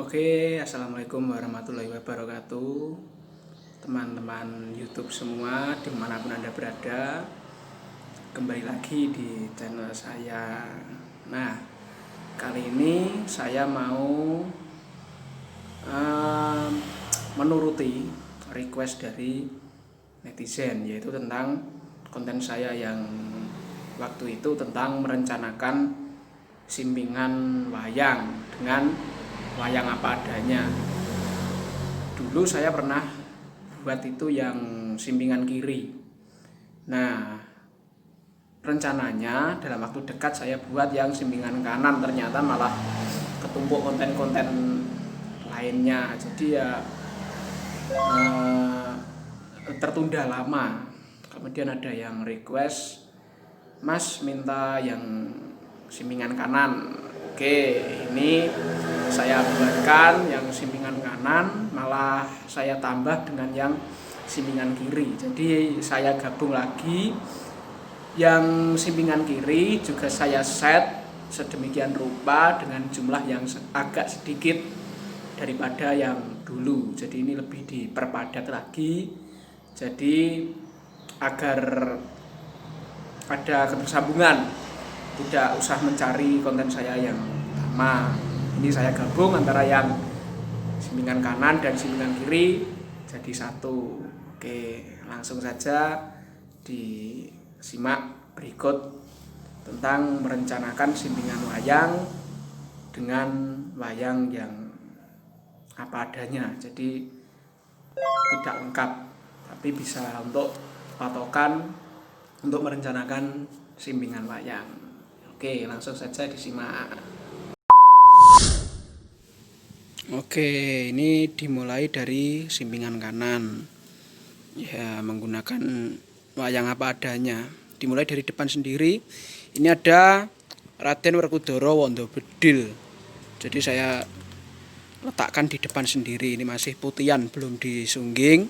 Oke, assalamualaikum warahmatullahi wabarakatuh, teman-teman YouTube semua dimanapun Anda berada. Kembali lagi di channel saya. Nah, kali ini saya mau menuruti request dari netizen, yaitu tentang konten saya yang waktu itu tentang merencanakan simpingan wayang dengan wayang apa adanya. Dulu saya pernah buat itu yang simpingan kiri. Nah, rencananya dalam waktu dekat saya buat yang simpingan kanan, ternyata malah ketumpuk konten-konten lainnya. Jadi ya tertunda lama. Kemudian ada yang request, Mas minta yang simpingan kanan. Oke, ini saya buatkan yang simpingan kanan, malah saya tambah dengan yang simpingan kiri. Jadi saya gabung lagi. Yang simpingan kiri juga saya set sedemikian rupa dengan jumlah yang agak sedikit daripada yang dulu. Jadi ini lebih diperpadat lagi. Jadi agar ada ketersambungan, tidak usah mencari konten saya yang lama. Ini saya gabung antara yang simpingan kanan dan simpingan kiri jadi satu. Oke, langsung saja disimak berikut tentang merencanakan simpingan wayang dengan wayang yang apa adanya. Jadi tidak lengkap, tapi bisa untuk patokan untuk merencanakan simpingan wayang. Oke, langsung saja disimak. Oke, ini dimulai dari simpingan kanan. Ya, menggunakan wayang apa adanya. Dimulai dari depan sendiri. Ini ada Raden Werkudara Wanda Bedil. Jadi saya letakkan di depan sendiri. Ini masih putihan, belum disungging.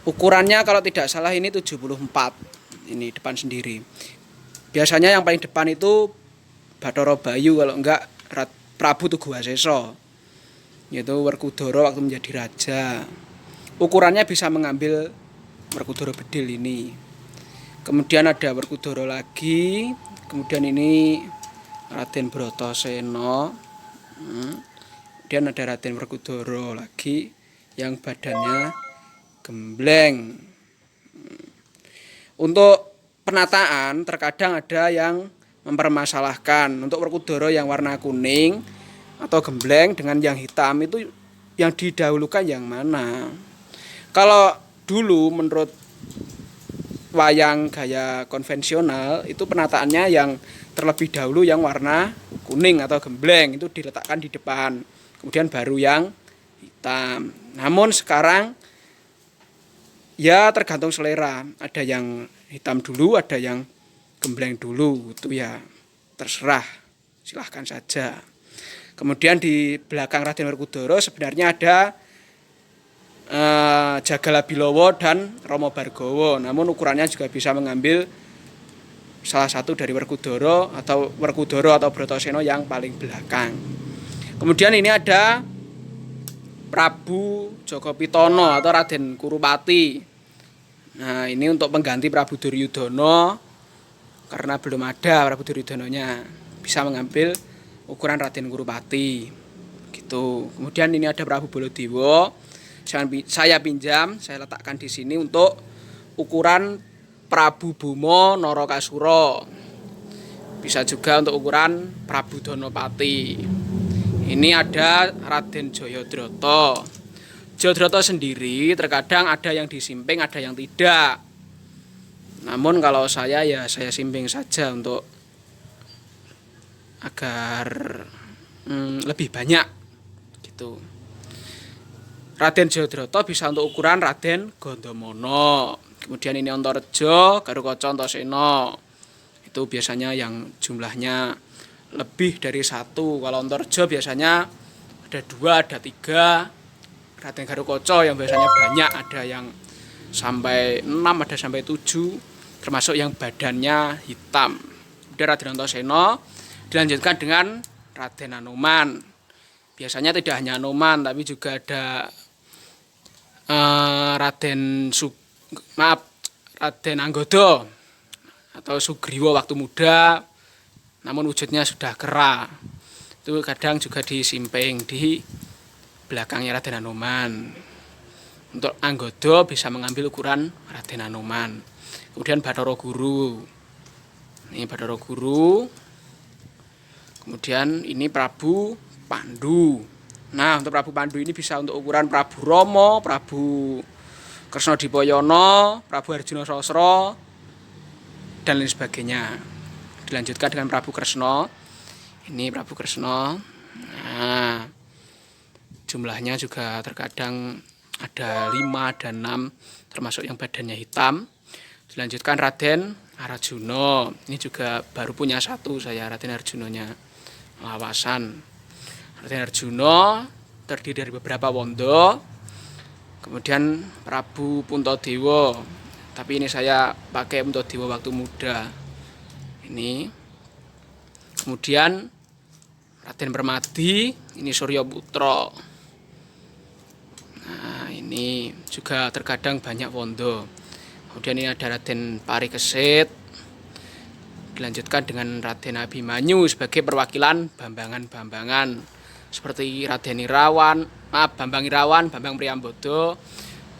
Ukurannya kalau tidak salah ini 74. Ini depan sendiri. Biasanya yang paling depan itu Bathara Bayu, kalau enggak Prabu Tuguwasesa, yaitu Werkudara waktu menjadi raja. Ukurannya bisa mengambil Werkudara Bedil ini. Kemudian ada Werkudara lagi. Kemudian ini Raden Bratasena. Kemudian ada Raden Werkudara lagi yang badannya gembleng. Untuk penataan terkadang ada yang mempermasalahkan untuk Werkudara yang warna kuning atau gembleng dengan yang hitam itu yang didahulukan yang mana. Kalau dulu menurut wayang gaya konvensional itu penataannya yang terlebih dahulu yang warna kuning atau gembleng itu diletakkan di depan, kemudian baru yang hitam. Namun sekarang ya tergantung selera, ada yang hitam dulu, ada yang gembleng dulu, itu ya terserah, silahkan saja. Kemudian di belakang Raden Werkudara sebenarnya ada Jagala Bilowo dan Rama Bargawa, namun ukurannya juga bisa mengambil salah satu dari Werkudara atau Bratasena yang paling belakang. Kemudian ini ada Prabu Jogopitono atau Raden Kurupati. Nah, ini untuk pengganti Prabu Duryudana, karena belum ada Prabu Duryudana-nya, bisa mengambil ukuran Raden Kurupati gitu. Kemudian ini ada Prabu Baladewa, saya pinjam, saya letakkan di sini untuk ukuran Prabu Bima Narakasura. Bisa juga untuk ukuran Prabu Danapati. Ini ada Raden Jayadrata. Jayadrata sendiri terkadang ada yang disimping, ada yang tidak. Namun kalau saya ya saya simping saja untuk agar lebih banyak gitu. Raden Jayadrata bisa untuk ukuran Raden Gandamana. Kemudian ini Antareja, Garukaca Antasena. Itu biasanya yang jumlahnya lebih dari satu. Kalau Antareja biasanya ada 2, ada 3. Raden Garukaca yang biasanya banyak, ada yang sampai 6, ada sampai 7. termasuk yang badannya hitam. Kemudian Raden Antasena dilanjutkan dengan Raden Anoman. Biasanya tidak hanya Anoman, tapi juga ada Raden Anggada atau Sugriwa waktu muda, namun wujudnya sudah kera. Itu kadang juga disimping di belakangnya Raden Anoman. Untuk Anggada bisa mengambil ukuran Raden Anoman. Kemudian Bathara Guru. Ini Bathara Guru. Kemudian ini Prabu Pandu. Nah, untuk Prabu Pandu ini bisa untuk ukuran Prabu Rama, Prabu Kresnadipayana, Prabu Arjuna Sasra, dan lain sebagainya. Dilanjutkan dengan Prabu Kresna. Ini Prabu Kresna. Nah, jumlahnya juga terkadang ada 5 dan 6, termasuk yang badannya hitam. Dilanjutkan Raden Arjuna. Ini juga baru punya satu saya, Raden Arjunanya Lawasan. Raden Arjuna terdiri dari beberapa wondo. Kemudian Prabu Puntadewa, tapi ini saya pakai Puntadewa waktu muda. Ini. Kemudian Raden Permadi, ini Suryaputra. Nah, ini juga terkadang banyak wondo. Kemudian ini ada Raden Parikesit. Dilanjutkan dengan Raden Abimanyu sebagai perwakilan Bambangan-Bambangan. Seperti Raden Irawan, Bambang Irawan, Bambang Priambodo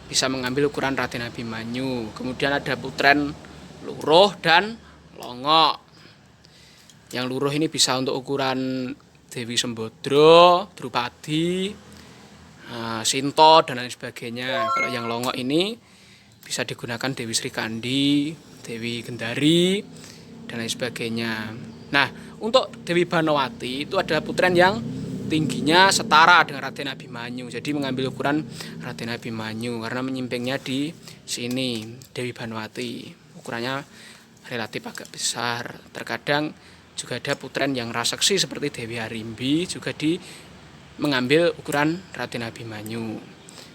bisa mengambil ukuran Raden Abimanyu. Kemudian ada Putren Luruh dan Longok. Yang Luruh ini bisa untuk ukuran Dewi Sembodra, Drupadi, Sinto, dan lain sebagainya. Kalau yang Longok ini bisa digunakan Dewi Srikandi, Dewi Gendari, dan lain sebagainya. Nah, untuk Dewi Banowati itu adalah putren yang tingginya setara dengan Raden Abimanyu. Jadi mengambil ukuran Raden Abimanyu karena menyimpingnya di sini Dewi Banowati. Ukurannya relatif agak besar. Terkadang juga ada putren yang raseksi seperti Dewi Harimbi juga mengambil ukuran Raden Abimanyu.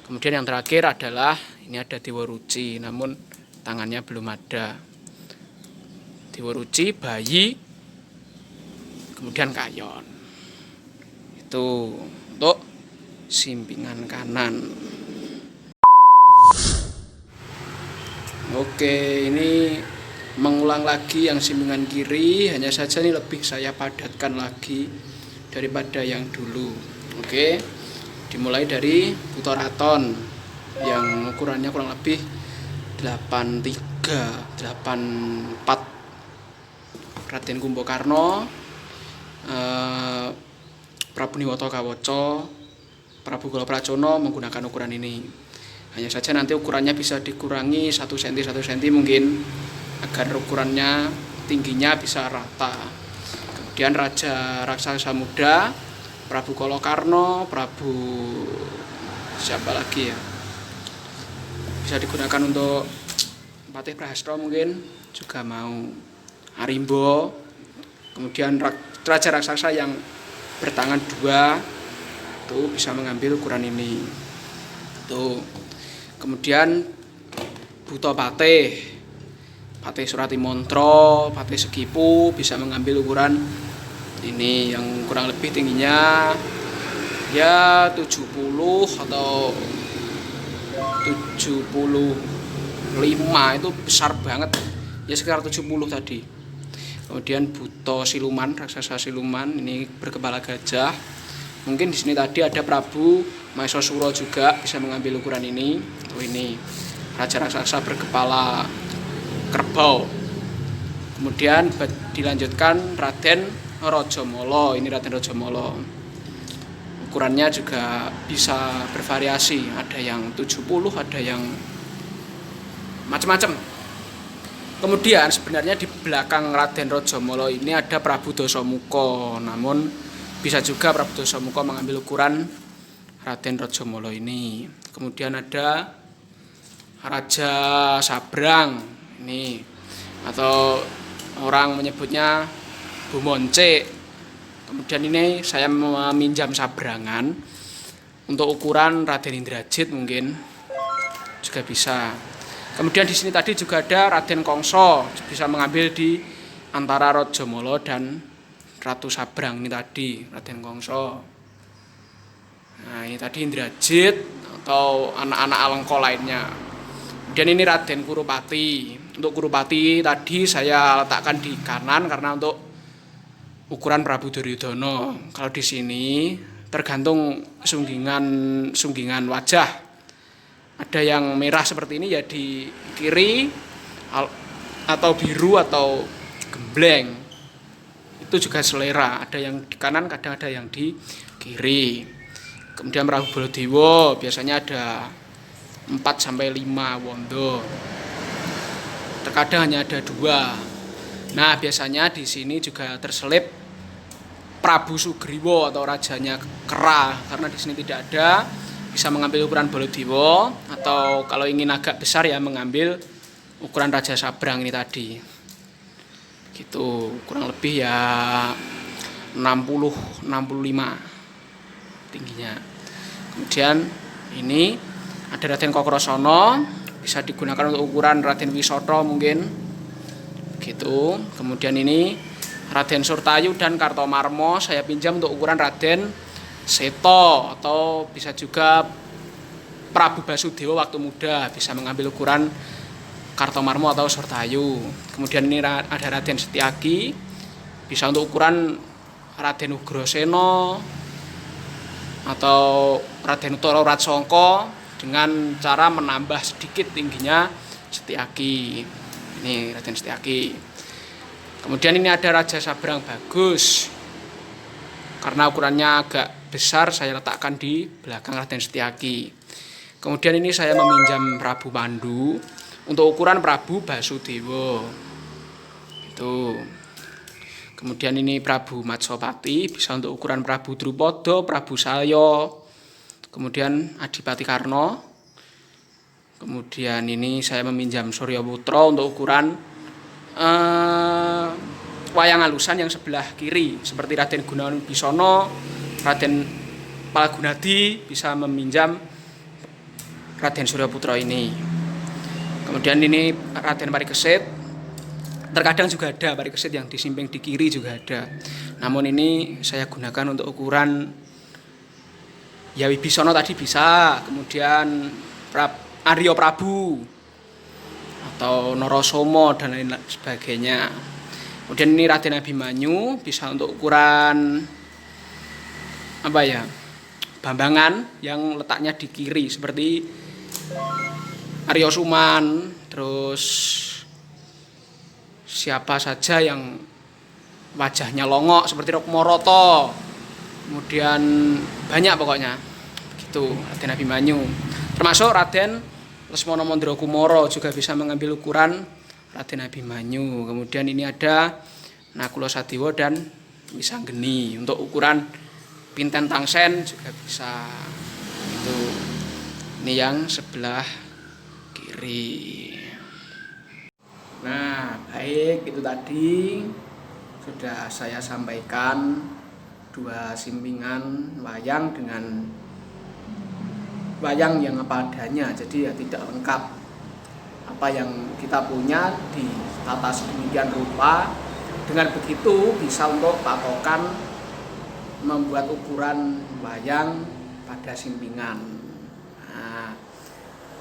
Kemudian yang terakhir adalah ini ada Dewa Ruci, namun tangannya belum ada. Dewa Ruci, bayi, kemudian Kayon. Itu untuk simpingan kanan. Oke, ini mengulang lagi yang simpingan kiri, hanya saja ini lebih saya padatkan lagi daripada yang dulu. Oke, dimulai dari Buto Raton yang ukurannya kurang lebih 83, 84. Raden Kumbakarna, Prabu Niwata Kawaca, Prabu Galapracana menggunakan ukuran ini. Hanya saja nanti ukurannya bisa dikurangi 1 cm 1 cm mungkin agar ukurannya tingginya bisa rata. Kemudian Raja Raksasa Muda, Prabu Kalakarna, Prabu siapa lagi ya? Bisa digunakan untuk Patih Prahasta mungkin juga mau. Arimbo. Kemudian Raja Raksasa yang bertangan 2 itu bisa mengambil ukuran ini. Tuh. Kemudian Buto Patih, Patih Suratimantra, Patih Segipu bisa mengambil ukuran ini yang kurang lebih tingginya ya 70 atau 75, itu besar banget. Ya sekitar 70 tadi. Kemudian Buto Siluman, raksasa siluman ini berkepala gajah. Mungkin di sini tadi ada Prabu Maesasura juga bisa mengambil ukuran ini. Ini raja raksasa berkepala kerbau. Kemudian dilanjutkan Raden Rajamala. Ini Raden Rajamala. Ukurannya juga bisa bervariasi, ada yang 70, ada yang macam-macam. Kemudian sebenarnya di belakang Raden Rajamala ini ada Prabu Dasamuka, namun bisa juga Prabu Dasamuka mengambil ukuran Raden Rajamala ini. Kemudian ada Raja Sabrang ini, atau orang menyebutnya Bumonce. Kemudian ini saya meminjam sabrangan untuk ukuran Raden Indrajit mungkin juga bisa. Kemudian di sini tadi juga ada Raden Kongso, bisa mengambil di antara Rajamala dan Ratu Sabrang. Ini tadi Raden Kongso. Nah, ini tadi Indrajit atau anak-anak Alengka lainnya. Kemudian ini Raden Kurupati. Untuk Kurupati tadi saya letakkan di kanan karena untuk ukuran Prabu Duryudana. Kalau di sini tergantung sunggingan wajah. Ada yang merah seperti ini ya di kiri, atau biru atau gembleng. Itu juga selera. Ada yang di kanan, kadang ada yang di kiri. Kemudian Prabu Baladewa biasanya ada 4-5 wondo. Terkadang hanya ada 2. Nah, biasanya di sini juga terselip Prabu Sugriwa atau rajanya kera, karena di sini tidak ada. Bisa mengambil ukuran Baladewa, atau kalau ingin agak besar ya mengambil ukuran Raja Sabrang ini tadi. Gitu, kurang lebih ya 60-65 tingginya. Kemudian ini ada Raden Kakrasana, bisa digunakan untuk ukuran Raden Wisata mungkin. Gitu. Kemudian ini Raden Surtayu dan Kartomarma saya pinjam untuk ukuran Raden Seto, atau bisa juga Prabu Basudewa waktu muda, bisa mengambil ukuran Kartomarma atau Surtayu. Kemudian ini ada Raden Setyaki, bisa untuk ukuran Raden Ugrasena atau Raden Utara Ratsangka dengan cara menambah sedikit tingginya Setyaki. Ini Raden Setyaki. Kemudian ini ada Raja Sabrang Bagus. Karena ukurannya agak besar, saya letakkan di belakang Raden Setyaki. Kemudian ini saya meminjam Prabu Pandu untuk ukuran Prabu Basudewa. Itu. Kemudian ini Prabu Matsapati, bisa untuk ukuran Prabu Drupada, Prabu Salya. Kemudian Adipati Karna. Kemudian ini saya meminjam Suryaputra untuk ukuran wayang alusan yang sebelah kiri, seperti Raden Gunawan Wibisana, Raden Palgunadi bisa meminjam Raden Suryaputra ini. Kemudian ini Raden Parikesit, terkadang juga ada Parikesit yang disimping di kiri juga ada. Namun ini saya gunakan untuk ukuran ya Wibisana tadi bisa, kemudian Arya Prabu atau Narasoma dan lain sebagainya. Kemudian ini Raden Abimanyu, bisa untuk ukuran Bambangan yang letaknya di kiri, seperti Arya Suman, terus siapa saja yang wajahnya longok seperti Rukmarata. Kemudian banyak pokoknya. Begitu Raden Abimanyu. Termasuk Raden Lesmana Mandrakumara juga bisa mengambil ukuran Raden Abimanyu. Kemudian ini ada Nakula Sadewa dan Wisanggeni untuk ukuran Pinten Tangsen juga bisa. Itu. Ini yang sebelah kiri. Nah, baik, itu tadi sudah saya sampaikan 2 simpingan wayang dengan wayang yang apa adanya, jadi ya tidak lengkap. Apa yang kita punya ditata sedemikian rupa, dengan begitu bisa untuk patokan membuat ukuran wayang pada simpingan. Nah,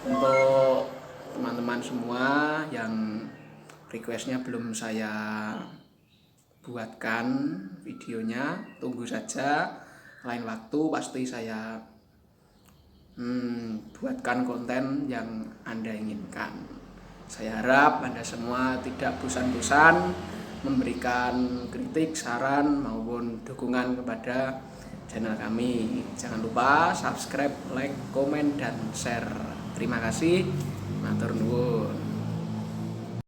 untuk teman-teman semua yang requestnya belum saya buatkan videonya, tunggu saja, lain waktu pasti saya buatkan konten yang Anda inginkan. Saya harap Anda semua tidak bosan-bosan memberikan kritik, saran maupun dukungan kepada channel kami. Jangan lupa subscribe, like, komen, dan share. Terima kasih. Matur nuwun.